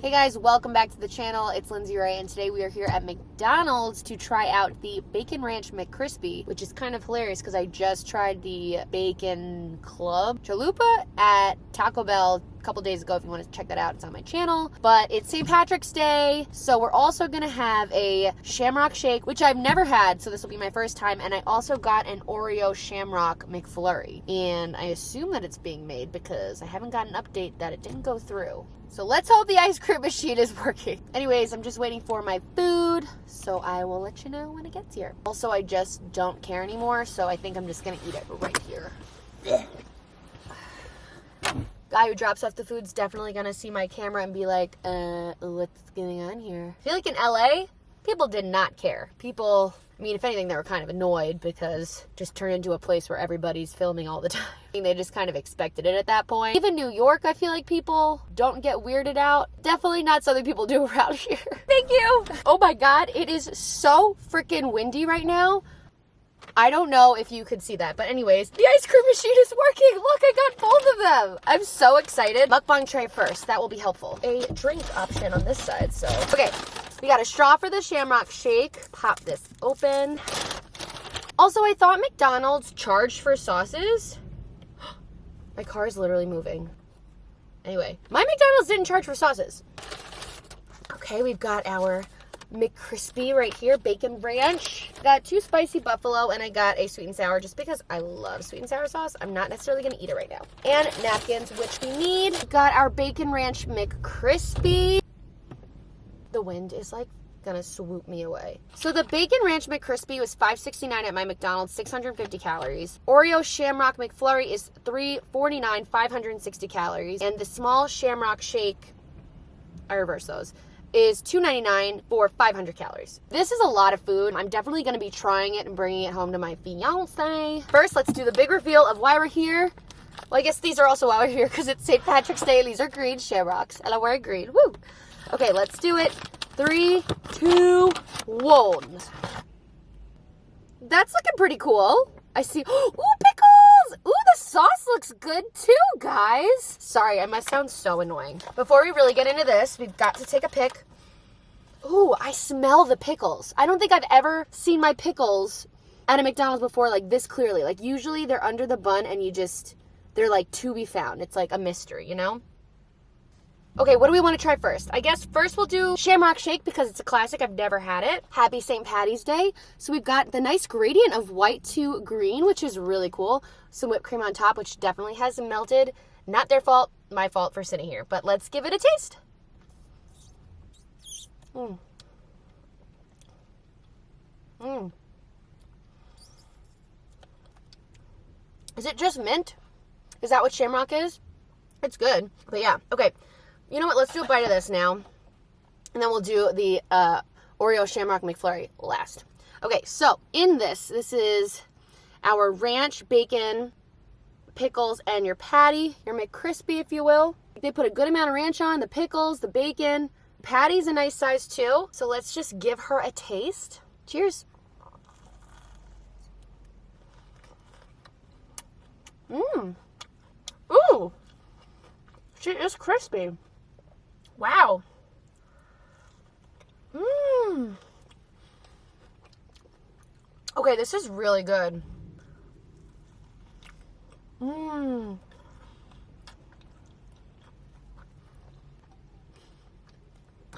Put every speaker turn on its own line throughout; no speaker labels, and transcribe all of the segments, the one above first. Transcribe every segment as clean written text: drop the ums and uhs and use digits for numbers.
Hey guys, welcome back to the channel. It's Lyndsay Ray, and today we are here at McDonald's to try out the Bacon Ranch McCrispy, which is kind of hilarious because I just tried the Bacon Club Chalupa at Taco Bell a couple days ago. If you want to check that out, it's on my channel. But it's St. Patrick's Day, so we're also going to have a Shamrock Shake, which I've never had, so this will be my first time. And I also got an Oreo Shamrock McFlurry, and I assume that it's being made because I haven't got an update that it didn't go through. So let's hope the ice cream machine is working. Anyways, I'm just waiting for my food, so I will let you know when it gets here. Also, I just don't care anymore, so I think I'm just gonna eat it right here. Guy who drops off the food's definitely gonna see my camera and be like, what's going on here? I feel like in LA, people did not care. People, I mean, if anything, they were kind of annoyed because it just turned into a place where everybody's filming all the time. I mean, they just kind of expected it at that point. Even New York, I feel like people don't get weirded out. Definitely not something people do around here. Thank you. Oh my God, it is so freaking windy right now. I don't know if you could see that, but anyways, the ice cream machine is working. Look, I got both of them. I'm so excited. Mukbang tray first. That will be helpful. A drink option on this side, so. Okay, we got a straw for the Shamrock Shake. Pop this open. Also, I thought McDonald's charged for sauces. My car is literally moving. Anyway, my McDonald's didn't charge for sauces. Okay, we've got our McCrispy right here, Bacon Ranch. Got 2 spicy buffalo, and I got a sweet and sour just because I love sweet and sour sauce. I'm not necessarily gonna eat it right now. And napkins, which we need. Got our Bacon Ranch McCrispy. The wind is like gonna swoop me away. So the Bacon Ranch McCrispy was $5.69 at my McDonald's, 650 calories. Oreo Shamrock McFlurry is $3.49, 560 calories. And the small Shamrock Shake, I reverse those, is $2.99 for 500 calories. This is a lot of food. I'm definitely gonna be trying it and bringing it home to my fiance. First, let's do the big reveal of why we're here. Well, I guess these are also why we're here because it's St. Patrick's Day. These are green Shamrocks, and I'm wearing green. Woo! Okay, let's do it. 3, 2, 1. That's looking pretty cool. I see. Ooh, pickles! Ooh, the sauce looks good too, guys. Sorry, I must sound so annoying. Before we really get into this, we've got to take a pic. Ooh, I smell the pickles. I don't think I've ever seen my pickles at a McDonald's before like this clearly. Like usually they're under the bun and they're like to be found. It's like a mystery, you know? Okay, what do we want to try first? I guess first we'll do Shamrock Shake because it's a classic. I've never had it. Happy St. Patty's Day. So we've got the nice gradient of white to green, which is really cool. Some whipped cream on top, which definitely has melted. Not their fault, my fault for sitting here. But let's give it a taste. Is it just mint? Is that what Shamrock is? It's good. But yeah, okay. You know what? Let's do a bite of this now. And then we'll do the Oreo Shamrock McFlurry last. Okay, so in this is our ranch, bacon, pickles, and your patty, your McCrispy, if you will. They put a good amount of ranch on, the pickles, the bacon. Patty's a nice size too. So let's just give her a taste. Cheers. Ooh. She is crispy. Wow. Okay, this is really good. I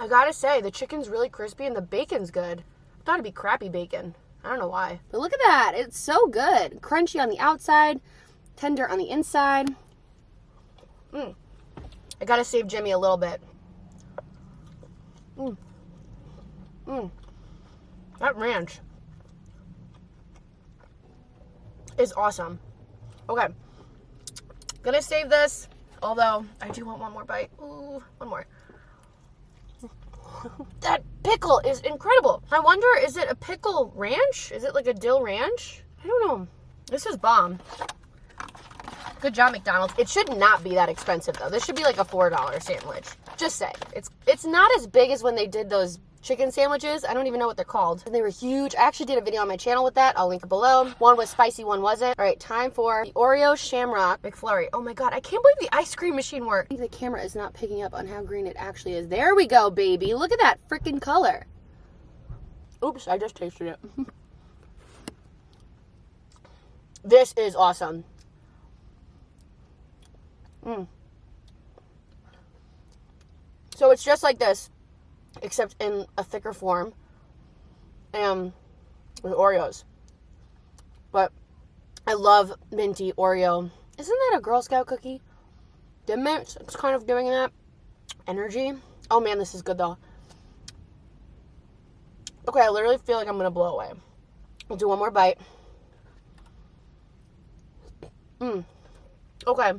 gotta say, the chicken's really crispy and the bacon's good. I thought it'd be crappy bacon. I don't know why. But look at that. It's so good. Crunchy on the outside, tender on the inside. I gotta save Jimmy a little bit. That ranch is awesome. Okay. Gonna save this, although I do want one more bite. Ooh, one more. That pickle is incredible. I wonder, is it a pickle ranch? Is it like a dill ranch? I don't know. This is bomb. Good job, McDonald's. It should not be that expensive, though. This should be like a $4 sandwich. Just saying. It's not as big as when they did those chicken sandwiches. I don't even know what they're called. And they were huge. I actually did a video on my channel with that. I'll link it below. One was spicy, one wasn't. All right, time for the Oreo Shamrock McFlurry. Oh my God, I can't believe the ice cream machine worked. I think the camera is not picking up on how green it actually is. There we go, baby. Look at that freaking color. Oops, I just tasted it. This is awesome. So it's just like this, except in a thicker form, and with Oreos. But I love minty Oreo. Isn't that a Girl Scout cookie? The mint, it's kind of giving that energy. Oh man, this is good though. Okay, I literally feel like I'm gonna blow away. We'll do one more bite. Okay.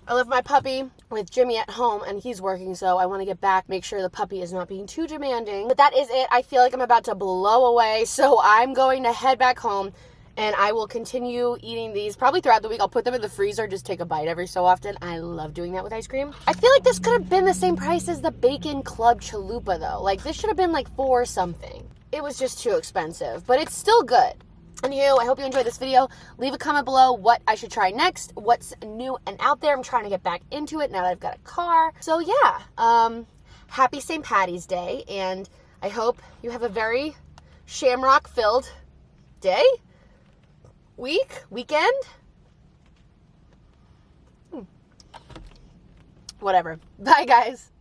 I left my puppy with Jimmy at home, and he's working, so I want to get back, make sure the puppy is not being too demanding. But that is it. I feel like I'm about to blow away, so I'm going to head back home, and I will continue eating these probably throughout the week. I'll put them in the freezer, just take a bite every so often. I love doing that with ice cream. I feel like this could have been the same price as the Bacon Club Chalupa, though. Like, this should have been like $4 something. It was just too expensive, but it's still good. Anywho, I hope you enjoyed this video. Leave a comment below what I should try next, what's new and out there. I'm trying to get back into it now that I've got a car. So yeah, happy St. Patty's Day, and I hope you have a very shamrock-filled day, weekend, whatever. Bye, guys.